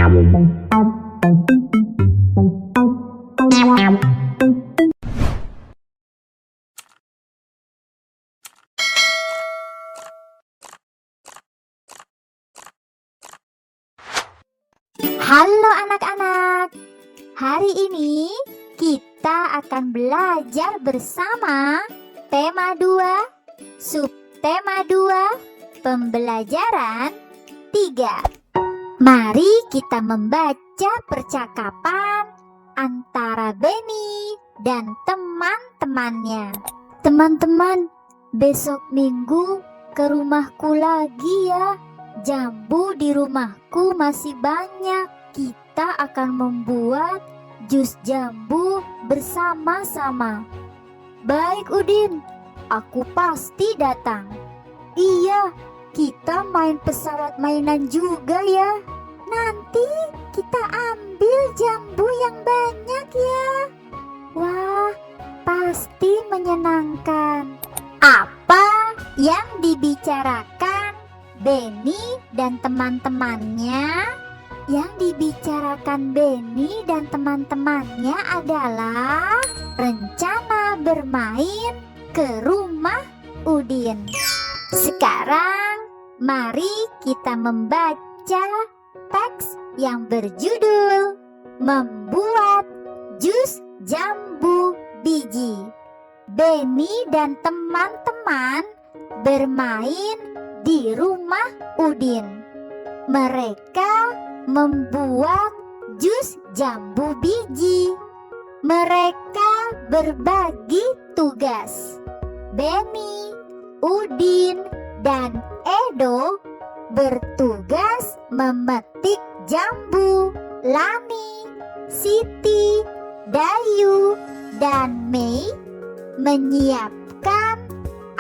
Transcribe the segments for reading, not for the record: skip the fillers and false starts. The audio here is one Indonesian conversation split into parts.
Halo anak-anak, hari ini kita akan belajar bersama tema 2, subtema 2, pembelajaran 3. Mari kita membaca percakapan antara Benny dan teman-temannya. Teman-teman, besok minggu ke rumahku lagi ya. Jambu di rumahku masih banyak. Kita akan membuat jus jambu bersama-sama. Baik Udin, aku pasti datang. Iya, kita main pesawat mainan juga ya. Nanti kita ambil jambu yang banyak ya. Wah, pasti menyenangkan. Apa yang dibicarakan Benny dan teman-temannya? Yang dibicarakan Benny dan teman-temannya adalah rencana bermain ke rumah Udin. Sekarang mari kita membaca teks yang berjudul Membuat Jus Jambu Biji. Benny dan teman-teman bermain di rumah Udin. Mereka membuat jus jambu biji. Mereka berbagi tugas. Benny, Udin, dan Edo bertugas memetik jambu. Lani, Siti, Dayu, dan Mei menyiapkan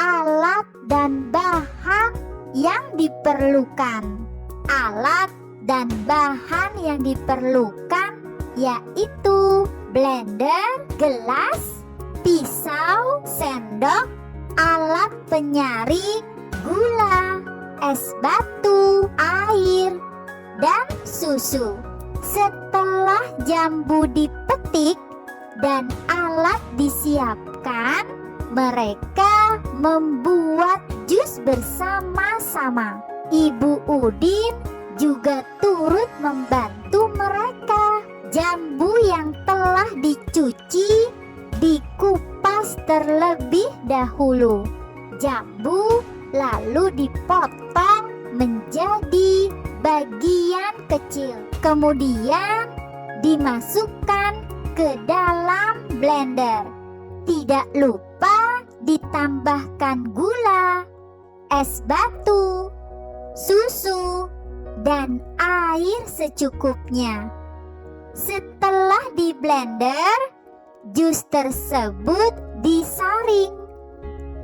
alat dan bahan yang diperlukan. Alat dan bahan yang diperlukan yaitu blender, gelas, pisau, sendok, alat penyaring, gula, es batu, air, dan susu. Setelah jambu dipetik dan alat disiapkan, mereka membuat jus bersama-sama. Ibu Udin juga turut membantu mereka. Jambu yang telah dicuci dikupas terlebih dahulu. Jambu lalu dipotong menjadi bagian kecil. Kemudian dimasukkan ke dalam blender. Tidak lupa ditambahkan gula, es batu, susu, dan air secukupnya. Setelah di blender, jus tersebut disaring,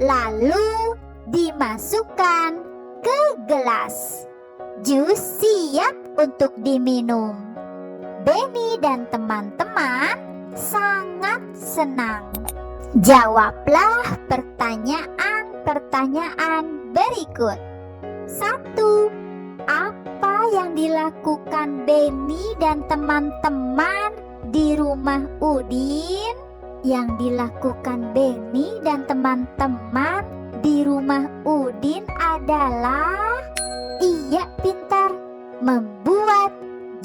lalu dimasukkan ke gelas. Jus siap untuk diminum. Benny dan teman-teman sangat senang. Jawablah pertanyaan-pertanyaan berikut. 1. Apa yang dilakukan Benny dan teman-teman di rumah Udin? Yang dilakukan Benny dan teman-teman di rumah Udin adalah, iya pintar, membuat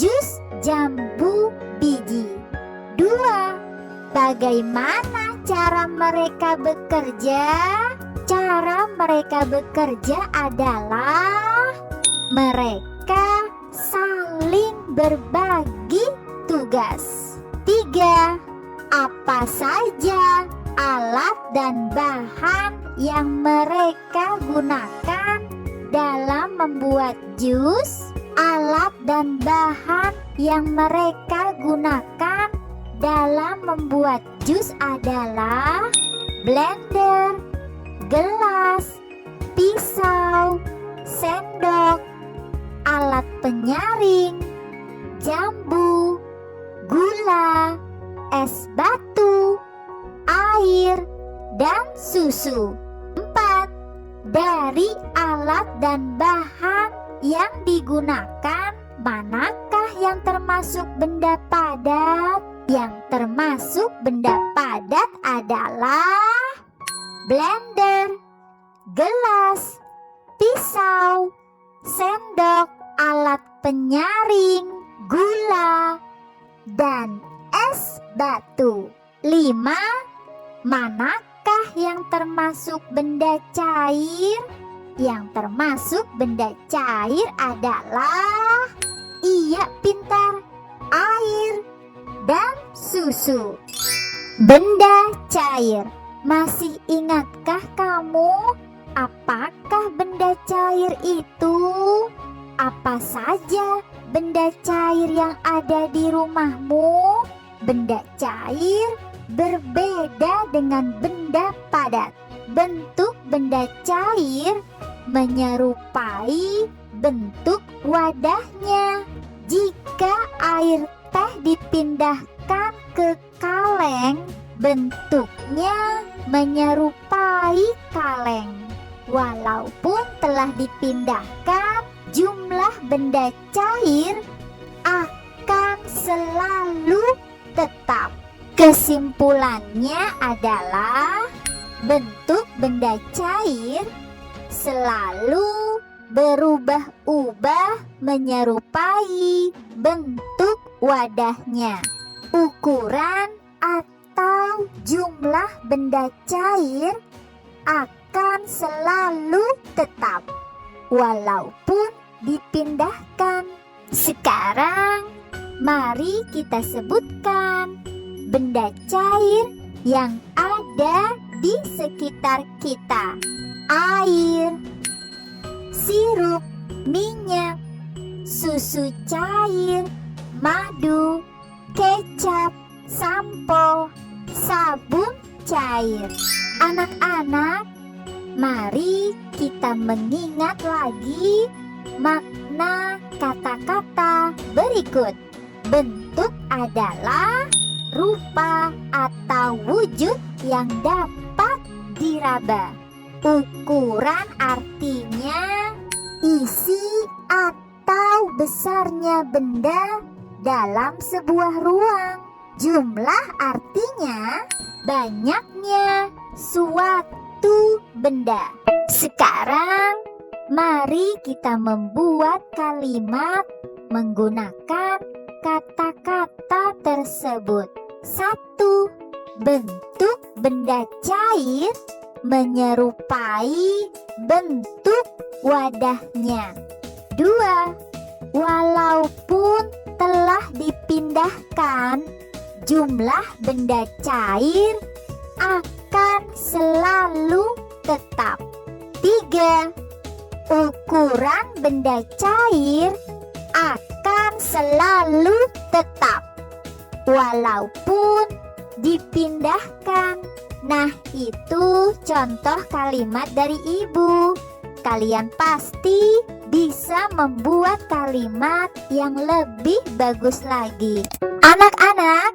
jus jambu biji. 2. Bagaimana cara mereka bekerja? Cara mereka bekerja adalah mereka saling berbagi tugas. 3. Apa saja alat dan bahan yang mereka gunakan dalam membuat jus? Alat dan bahan yang mereka gunakan dalam membuat jus adalah blender, gelas, pisau, sendok, alat penyaring, jambu, gula, es batu, air, dan susu. 4. Dari alat dan bahan yang digunakan, manakah yang termasuk benda padat? Yang termasuk benda padat adalah blender, gelas, pisau, sendok, alat penyaring, gula, dan es batu. 5. Manakah yang termasuk benda cair? Yang termasuk benda cair adalah, iya pintar, air dan susu. Benda cair. Masih ingatkah kamu apakah benda cair itu? Apa saja benda cair yang ada di rumahmu? Benda cair berbeda dengan benda padat. Bentuk benda cair menyerupai bentuk wadahnya. Jika air teh dipindahkan ke kaleng, bentuknya menyerupai kaleng. Walaupun telah dipindahkan, jumlah benda cair akan selalu tetap. Kesimpulannya adalah bentuk benda cair selalu berubah-ubah menyerupai bentuk wadahnya. Ukuran atau jumlah benda cair akan selalu tetap walaupun dipindahkan. Sekarang mari kita sebutkan benda cair yang ada di sekitar kita. Air, sirup, minyak, susu cair, madu, kecap, sampo, sabun cair. Anak-anak, mari kita mengingat lagi makna kata-kata berikut. Bentuk adalah rupa atau wujud yang dapat diraba. Ukuran artinya isi atau besarnya benda dalam sebuah ruang. Jumlah artinya banyaknya suatu benda. Sekarang mari kita membuat kalimat menggunakan kata-kata tersebut. 1. Bentuk benda cair menyerupai bentuk wadahnya. 2. Walaupun telah dipindahkan, jumlah benda cair akan selalu tetap. 3. Ukuran benda cair akan selalu tetap walaupun dipindahkan. Nah, itu contoh kalimat dari Ibu. Kalian pasti bisa membuat kalimat yang lebih bagus lagi. Anak-anak,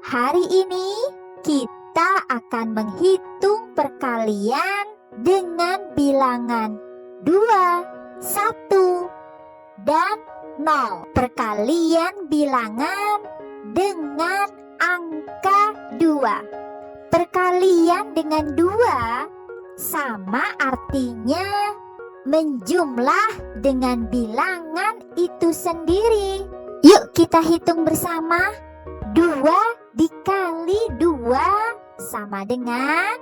hari ini kita akan menghitung perkalian dengan bilangan 2, 1, dan 0. Perkalian bilangan dengan angka 2. Perkalian dengan 2 sama artinya menjumlah dengan bilangan itu sendiri. Yuk kita hitung bersama. 2 dikali 2 sama dengan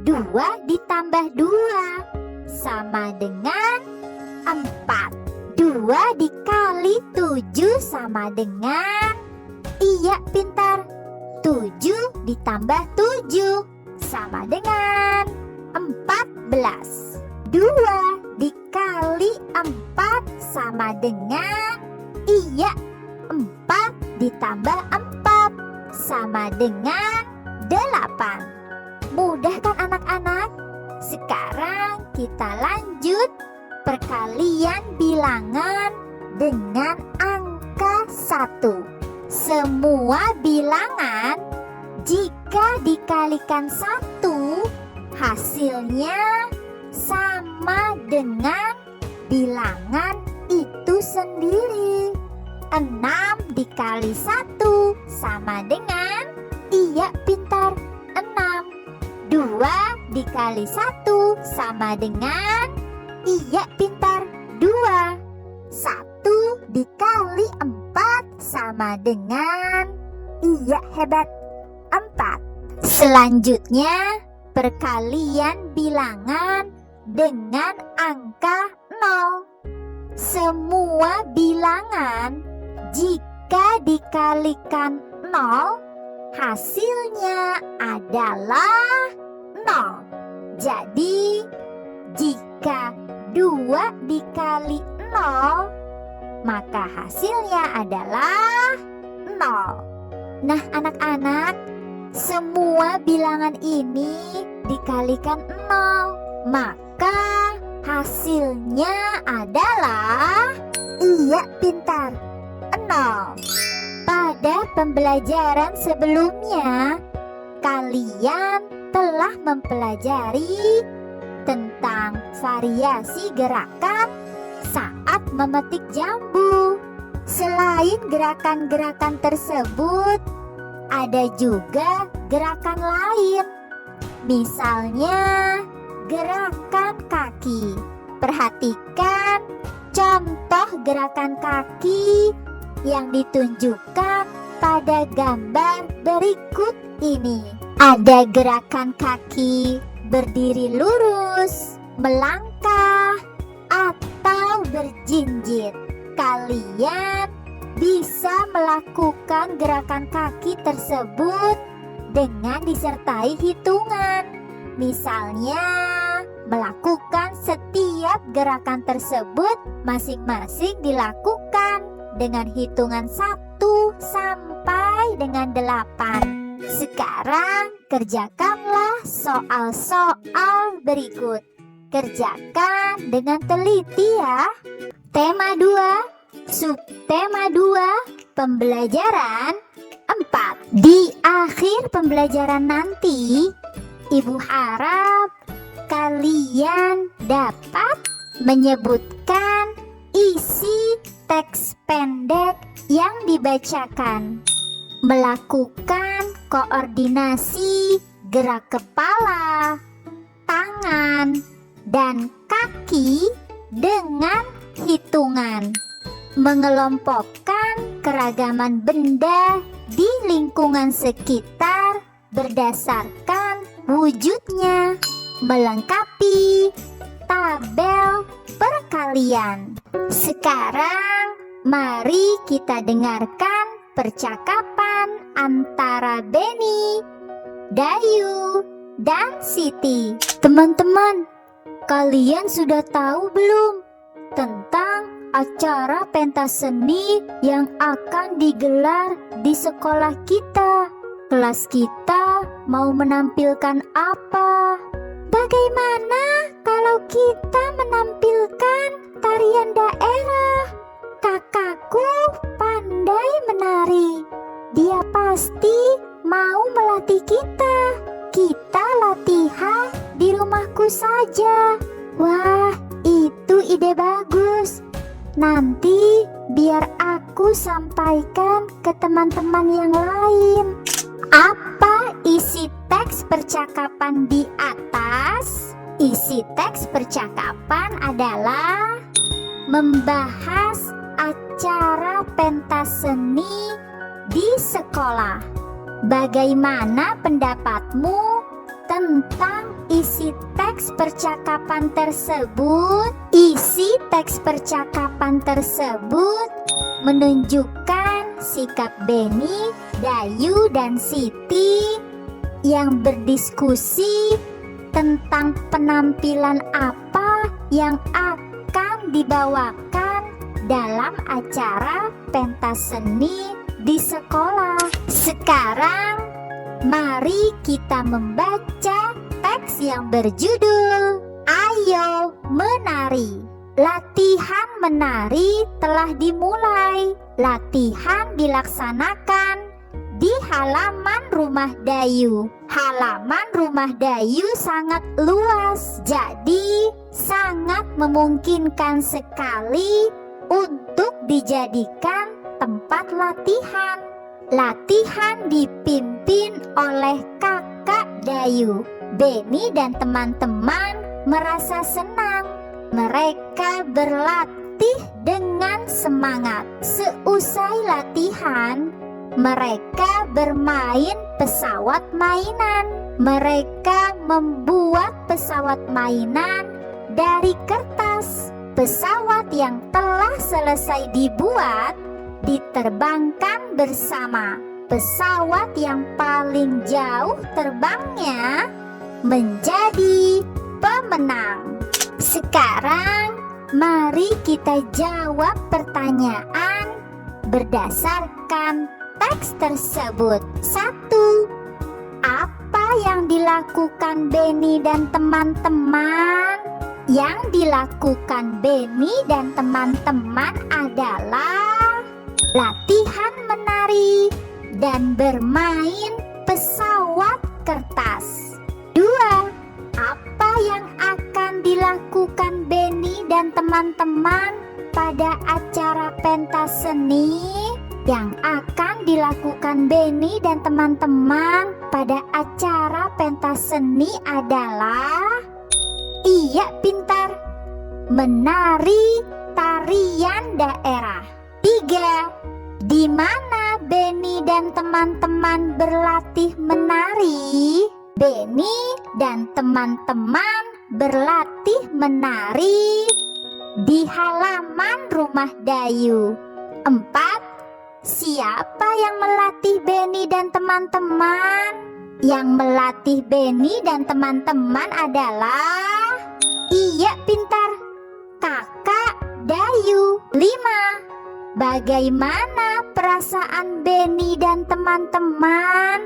2 ditambah 2 sama dengan 4. 2 dikali 7 sama dengan, iya pintar, 7 ditambah 7 sama dengan 14. 2 dikali 4 sama dengan, iya, 4 ditambah 4 sama dengan 8. Mudah kan anak-anak? Sekarang kita lanjut perkalian bilangan dengan angka 1. Semua bilangan jika dikalikan 1 hasilnya sama dengan bilangan itu sendiri. 6 dikali 1 sama dengan, iya pintar, 6. 2 dikali 1 sama dengan, iya pintar, 2. 1 dikali 4 sama dengan, iya hebat, 4. Selanjutnya, perkalian bilangan dengan angka 0. Semua bilangan jika dikalikan 0, hasilnya adalah 0. Jadi, jika 2 dikali 0, maka hasilnya adalah 0. Nah, anak-anak, semua bilangan ini dikalikan 0, maka hasilnya adalah, iya pintar, 0. Pada pembelajaran sebelumnya, kalian telah mempelajari tentang variasi gerakan saat memetik jambu. Selain gerakan-gerakan tersebut, ada juga gerakan lain. Misalnya, gerakan kaki. Perhatikan contoh gerakan kaki yang ditunjukkan pada gambar berikut ini. Ada gerakan kaki berdiri lurus, melangkah, atau berjinjit. Kalian bisa melakukan gerakan kaki tersebut dengan disertai hitungan. Misalnya, melakukan setiap gerakan tersebut masing-masing dilakukan dengan hitungan 1 sampai dengan 8. Sekarang kerjakanlah soal-soal berikut. Kerjakan dengan teliti ya. Tema 2, subtema 2, pembelajaran 4. Di akhir pembelajaran nanti, Ibu harap kalian dapat menyebutkan isi teks pendek yang dibacakan, melakukan koordinasi gerak kepala, tangan, dan kaki dengan hitungan, mengelompokkan keragaman benda di lingkungan sekitar berdasarkan wujudnya, melengkapi tabel perkalian. Sekarang mari kita dengarkan percakapan antara Benny, Dayu, dan Siti. Teman-teman, kalian sudah tahu belum tentang acara pentas seni yang akan digelar di sekolah kita? Kelas kita mau menampilkan apa? Bagaimana kalau kita menampilkan tarian daerah? Kakakku pandai menari. Dia pasti mau melatih kita. Kita latihan di rumahku saja. Wah, itu ide bagus. Nanti biar aku sampaikan ke teman-teman yang lain. Apa isi teks percakapan di atas? Isi teks percakapan adalah membahas acara pentas seni di sekolah. Bagaimana pendapatmu tentang isi teks percakapan tersebut? Isi teks percakapan tersebut menunjukkan sikap Benny, Dayu, dan Siti yang berdiskusi tentang penampilan apa yang akan dibawakan dalam acara pentas seni di sekolah. Sekarang mari kita membaca teks yang berjudul Ayo Menari. Latihan menari telah dimulai. Latihan dilaksanakan di halaman rumah Dayu. Halaman rumah Dayu sangat luas, jadi sangat memungkinkan sekali untuk dijadikan tempat latihan. Latihan dipimpin oleh kakak Dayu. Benny dan teman-teman merasa senang. Mereka berlatih dengan semangat. Seusai latihan, mereka bermain pesawat mainan. Mereka membuat pesawat mainan dari kertas. Pesawat yang telah selesai dibuat diterbangkan bersama. Pesawat yang paling jauh terbangnya menjadi pemenang. Sekarang mari kita jawab pertanyaan berdasarkan teks tersebut. 1. Apa yang dilakukan Benny dan teman-teman? Yang dilakukan Benny dan teman-teman adalah latihan menari dan bermain pesawat kertas. 2. Apa yang akan dilakukan Benny dan teman-teman pada acara pentas seni? Yang akan dilakukan Benny dan teman-teman pada acara pentas seni adalah, iya pintar, menari tarian daerah. 3. Di mana Benny dan teman-teman berlatih menari? Benny dan teman-teman berlatih menari di halaman rumah Dayu. 4. Siapa yang melatih Benny dan teman-teman? Yang melatih Benny dan teman-teman adalah, iya pintar, kakak Dayu. 5. Bagaimana perasaan Benny dan teman-teman?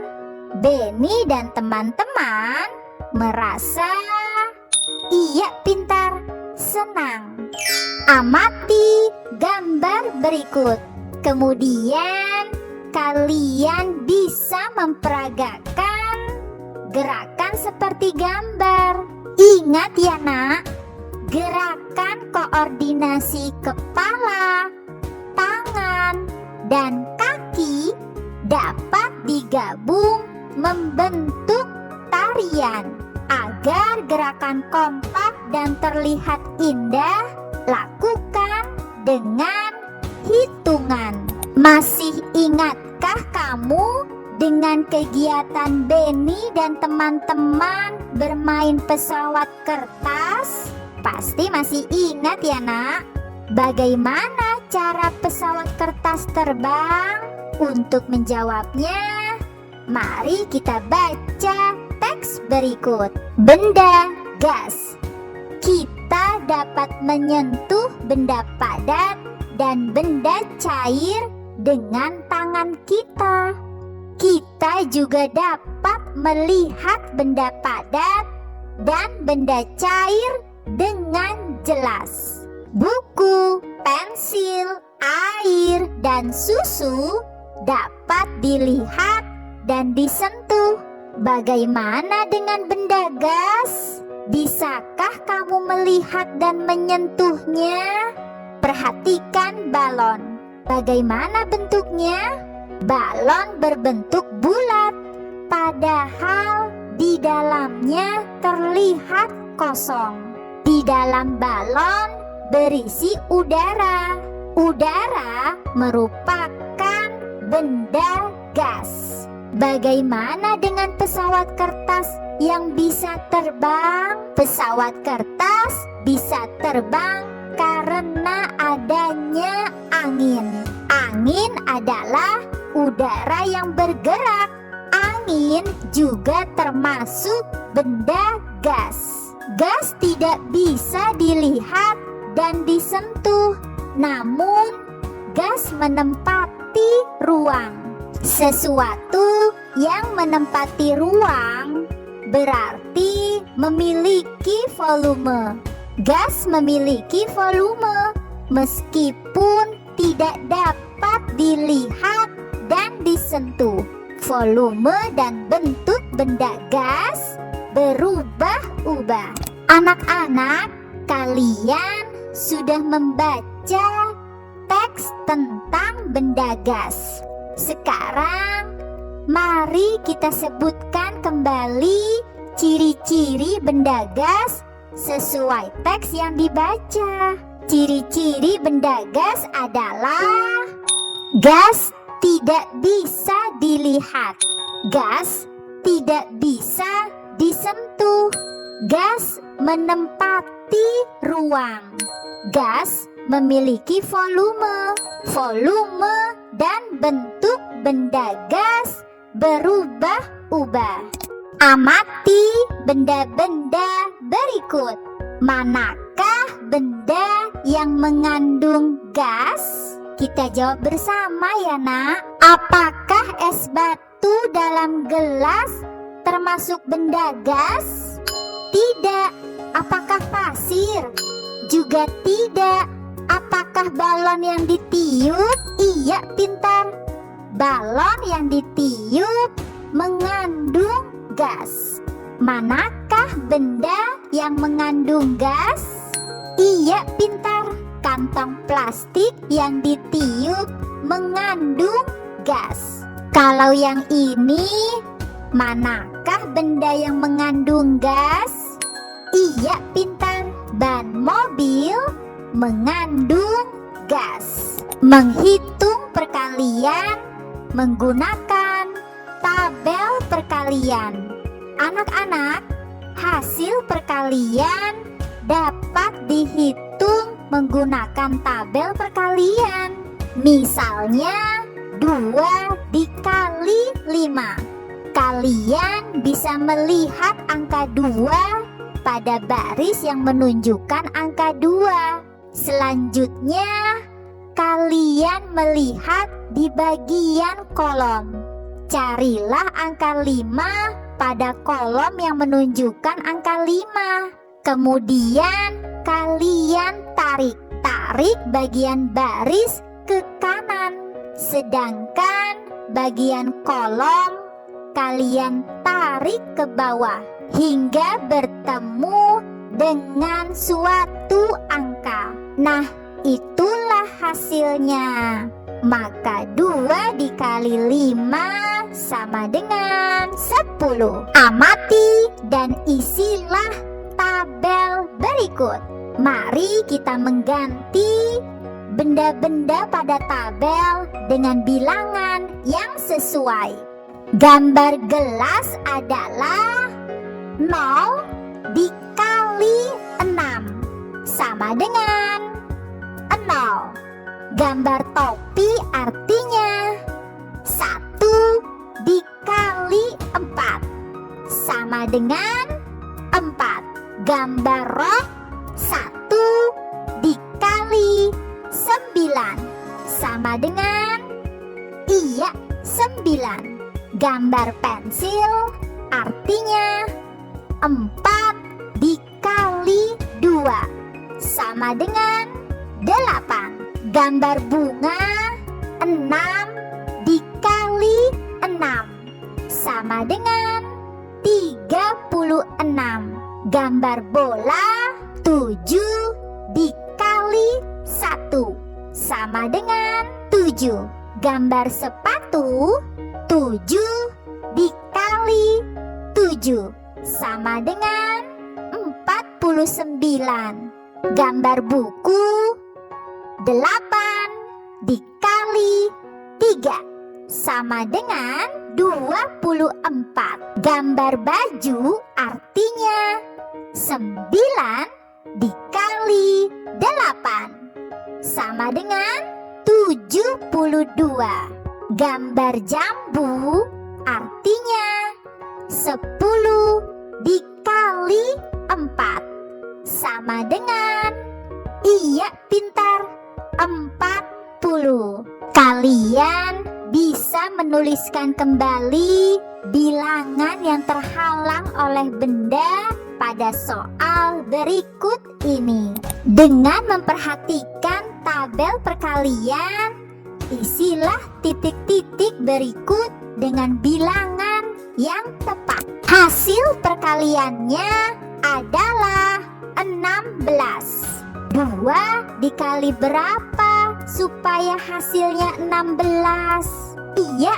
Benny dan teman-teman merasa, iya pintar, senang. Amati gambar berikut. Kemudian kalian bisa memperagakan gerakan seperti gambar. Ingat ya nak, gerakan koordinasi kepala, tangan, dan kaki dapat digabung membentuk tarian. Agar gerakan kompak dan terlihat indah, lakukan dengan hitungan. Masih ingatkah kamu dengan kegiatan Benny dan teman-teman bermain pesawat kertas? Pasti masih ingat ya nak? Bagaimana cara pesawat kertas terbang? Untuk menjawabnya, mari kita baca teks berikut. Benda gas. Kita dapat menyentuh benda padat dan benda cair dengan tangan kita. Kita juga dapat melihat benda padat dan benda cair dengan jelas. Buku, pensil, air, dan susu dapat dilihat dan disentuh. Bagaimana dengan benda gas? Bisakah kamu melihat dan menyentuhnya? Perhatikan balon. Bagaimana bentuknya? Balon berbentuk bulat, padahal di dalamnya terlihat kosong. Di dalam balon berisi udara. Udara merupakan benda gas. Bagaimana dengan pesawat kertas yang bisa terbang? Pesawat kertas bisa terbang karena adanya angin. Angin adalah udara yang bergerak. Angin juga termasuk benda gas. Gas tidak bisa dilihat dan disentuh, namun gas menempati ruang. Sesuatu yang menempati ruang berarti memiliki volume. Gas memiliki volume meskipun tidak dapat dilihat dan disentuh. Volume dan bentuk benda gas berubah-ubah. Anak-anak, kalian sudah membaca teks teks tentang benda gas. Sekarang, mari kita sebutkan kembali ciri-ciri benda gas sesuai teks yang dibaca. Ciri-ciri benda gas adalah: gas tidak bisa dilihat, gas tidak bisa disentuh, gas menempati ruang, gas memiliki volume. Volume dan bentuk benda gas berubah-ubah. Amati benda-benda berikut. Manakah benda yang mengandung gas? Kita jawab bersama ya nak. Apakah es batu dalam gelas termasuk benda gas? Tidak. Apakah pasir? Juga tidak. Apakah balon yang ditiup? Iya, pintar. Balon yang ditiup mengandung gas. Manakah benda yang mengandung gas? Iya, pintar. Kantong plastik yang ditiup mengandung gas. Kalau yang ini, manakah benda yang mengandung gas? Iya, pintar. Ban mobil mengandung gas. Menghitung perkalian menggunakan tabel perkalian. Anak-anak, hasil perkalian dapat dihitung menggunakan tabel perkalian. Misalnya 2 dikali 5. Kalian bisa melihat angka 2 pada baris yang menunjukkan angka 2. Selanjutnya, kalian melihat di bagian kolom. Carilah angka 5 pada kolom yang menunjukkan angka 5. Kemudian kalian tarik bagian baris ke kanan. Sedangkan bagian kolom kalian tarik ke bawah hingga bertemu dengan suatu angka. Nah, itulah hasilnya. Maka 2 dikali 5 sama dengan 10. Amati dan isilah tabel berikut. Mari kita mengganti benda-benda pada tabel dengan bilangan yang sesuai. Gambar gelas adalah 0 dikali 6 sama dengan 0. Gambar topi artinya 1 dikali 4 sama dengan 4. Gambar rok 1 dikali 9 sama dengan 9. Gambar pensil artinya 4 dikali 2 sama dengan 8. Gambar bunga 6 dikali 6 sama dengan 36. Gambar bola 7 dikali 1 sama dengan 7. Gambar sepatu 7 dikali 7 sama dengan 49. Gambar buku 8 dikali 3 sama dengan 24. Gambar baju artinya 9 dikali 8 sama dengan 72. Gambar jambu artinya 10 dikali 4 sama dengan, iya pintar, 40. Kalian bisa menuliskan kembali bilangan yang terhalang oleh benda pada soal berikut ini. Dengan memperhatikan tabel perkalian, isilah titik-titik berikut dengan bilangan yang tepat. Hasil perkaliannya adalah 16. 2 dikali berapa supaya hasilnya 16? Iya,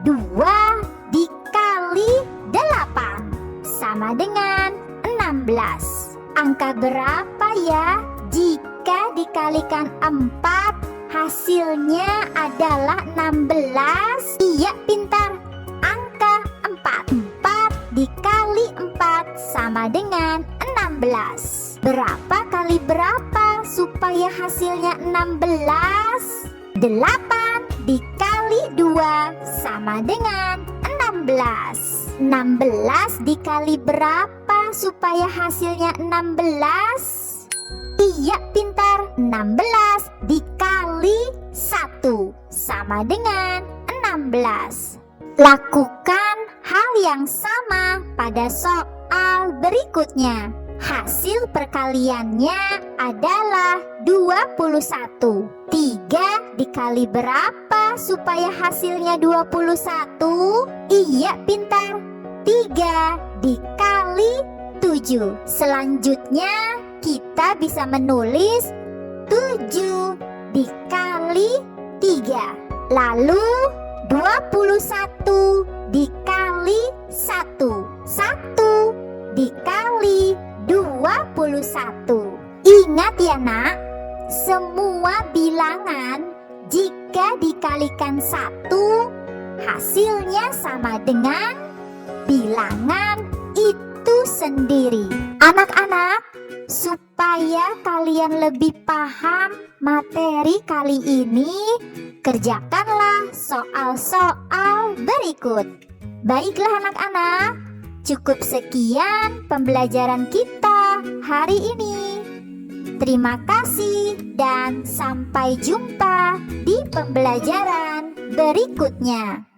2 dikali 8 sama dengan 16. Angka berapa ya jika dikalikan 4 hasilnya adalah 16? Iya, pintar. Angka 4. 4 dikali 4 sama dengan 16. Berapa kali berapa supaya hasilnya 16? 8 dikali 2 sama dengan 16. 16 dikali berapa supaya hasilnya 16? Iya, pintar. 16 dikali 1 sama dengan 16. Lakukan hal yang sama pada soal berikutnya. Hasil perkaliannya adalah 21. 3 dikali berapa supaya hasilnya 21? Iya, pintar. 3 dikali 7. Selanjutnya kita bisa menulis 7 dikali 3. Lalu 21 dikali 1. 1 dikali 21. Ingat ya nak, semua bilangan jika dikalikan 1 hasilnya sama dengan bilangan itu sendiri. Anak-anak, supaya kalian lebih paham materi kali ini, kerjakanlah soal-soal berikut. Baiklah anak-anak, cukup sekian pembelajaran kita hari ini. Terima kasih dan sampai jumpa di pembelajaran berikutnya.